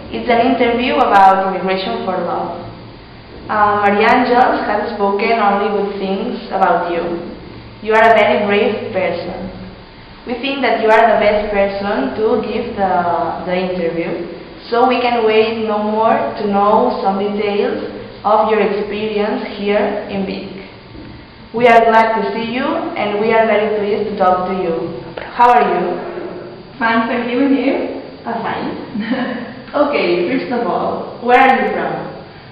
It's an interview about immigration for love. Maria Angels has spoken only good things about you. You are a very brave person. We think that you are the best person to give the interview, so we can wait no more to know some details of your experience here in Vic. We are glad to see you and we are very pleased to talk to you. How are you? Fine, thank you, and you? Fine. Okay, first of all, where are you from?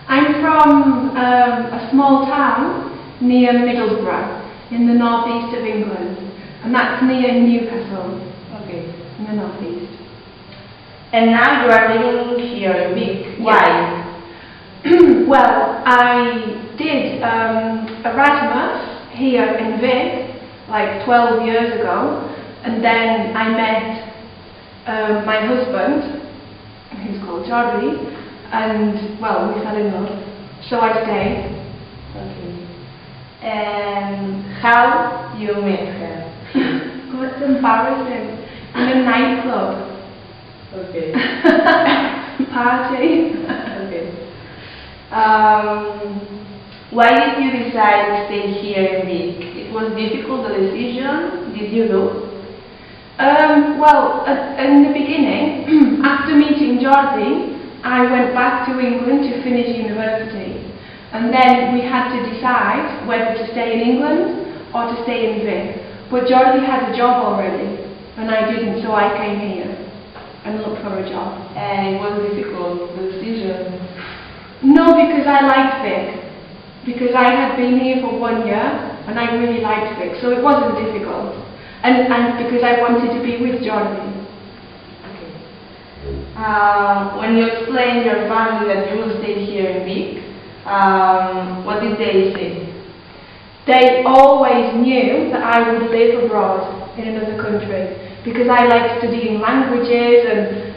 I'm from a small town near Middlesbrough in the northeast of England, and that's near Newcastle. Okay. In the northeast. And now you are living here in Vic. Why? Well, I did Erasmus here in Vic like 12 years ago, and then I met my husband, who's called Jordi, and well, we fell in love, so I stayed. Okay. And how you met her? Oh, it's embarrassing. In a nightclub. Okay. Party. Okay. Why did you decide to stay here in Vic? It was difficult, the decision. Did you do? Well, in the beginning, after meeting Jordi, I went back to England to finish university, and then we had to decide whether to stay in England or to stay in Vic. But Jordi had a job already, and I didn't, so I came here and looked for a job. And it was difficult, the decision. No, because I liked Vic. Because I had been here for 1 year, and I really liked Vic, so it wasn't difficult. And because I wanted to be with Jordi. Okay. When you explained your family that you will stay here in Vic, what did they say? They always knew that I would live abroad in another country, because I like studying languages and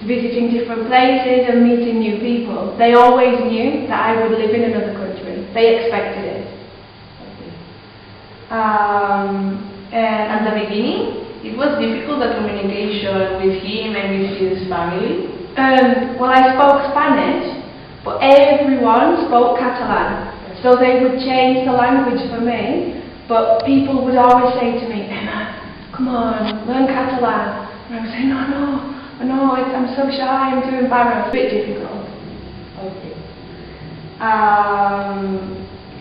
visiting different places and meeting new people. They always knew that I would live in another country. They expected it. Okay. And at the beginning, it was difficult, the communication with him and with his family? Well, I spoke Spanish, but everyone spoke Catalan. So they would change the language for me, but people would always say to me, Emma, come on, learn Catalan. And I would say, no, I'm so shy, I'm too embarrassed. A bit difficult. Okay.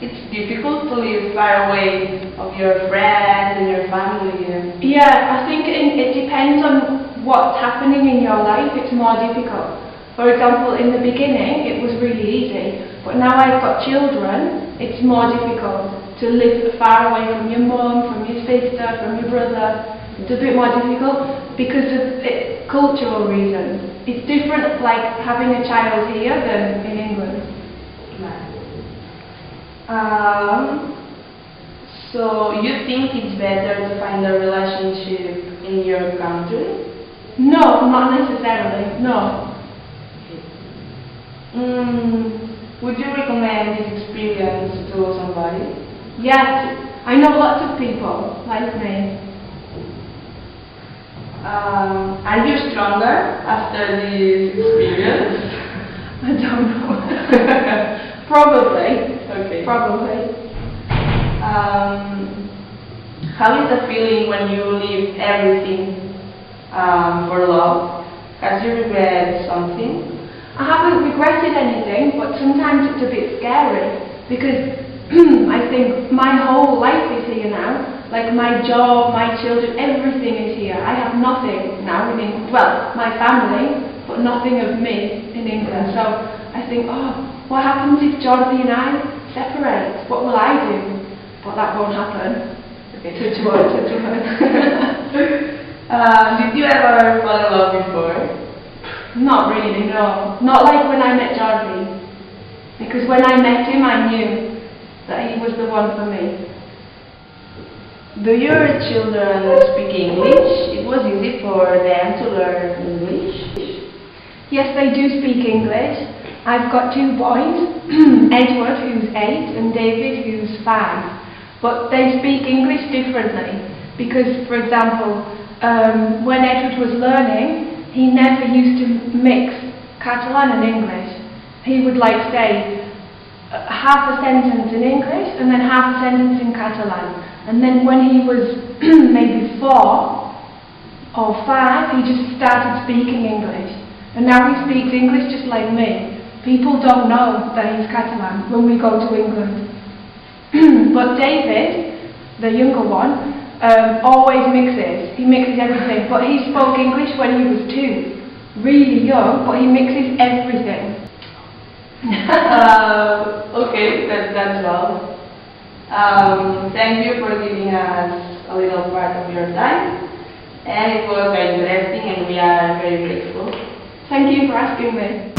It's difficult to live far away of your friends and your family. Yeah, I think it depends on what's happening in your life. It's more difficult. For example, in the beginning, it was really easy, but now I've got children, it's more difficult to live far away from your mum, from your sister, from your brother. It's a bit more difficult because of cultural reasons. It's different, like having a child here than in England. So you think it's better to find a relationship in your country? No, not necessarily, no. Would you recommend this experience to somebody? Yes, I know lots of people like me. Are you stronger after this experience? I don't know. Probably. Okay. Probably. How is the feeling when you leave everything for love? Have you regret something? I haven't regretted anything, but sometimes it's a bit scary because I think my whole life is here now. Like my job, my children, everything is here. I have nothing now in England. Well, my family, but nothing of me in England. So I think, what happens if Jordi and I separate? What will I do? But that won't happen. Touch wood, touch wood. Did you ever fall in love before? Not really, no. Not like when I met Jordi. Because when I met him, I knew that he was the one for me. Do your children speak English? It was easy for them to learn English? Yes, they do speak English. I've got 2 boys, Edward, who's 8, and David, who's 5. But they speak English differently. Because, for example, when Edward was learning, he never used to mix Catalan and English. He would like say half a sentence in English and then half a sentence in Catalan. And then when he was maybe 4 or 5, he just started speaking English. And now he speaks English just like me. People don't know that he's Catalan when we go to England. But David, the younger one, always mixes. He mixes everything. But he spoke English when he was 2. Really young, but he mixes everything. Okay, that's all. Thank you for giving us a little part of your time. And it was very interesting and we are very grateful. Thank you for asking me.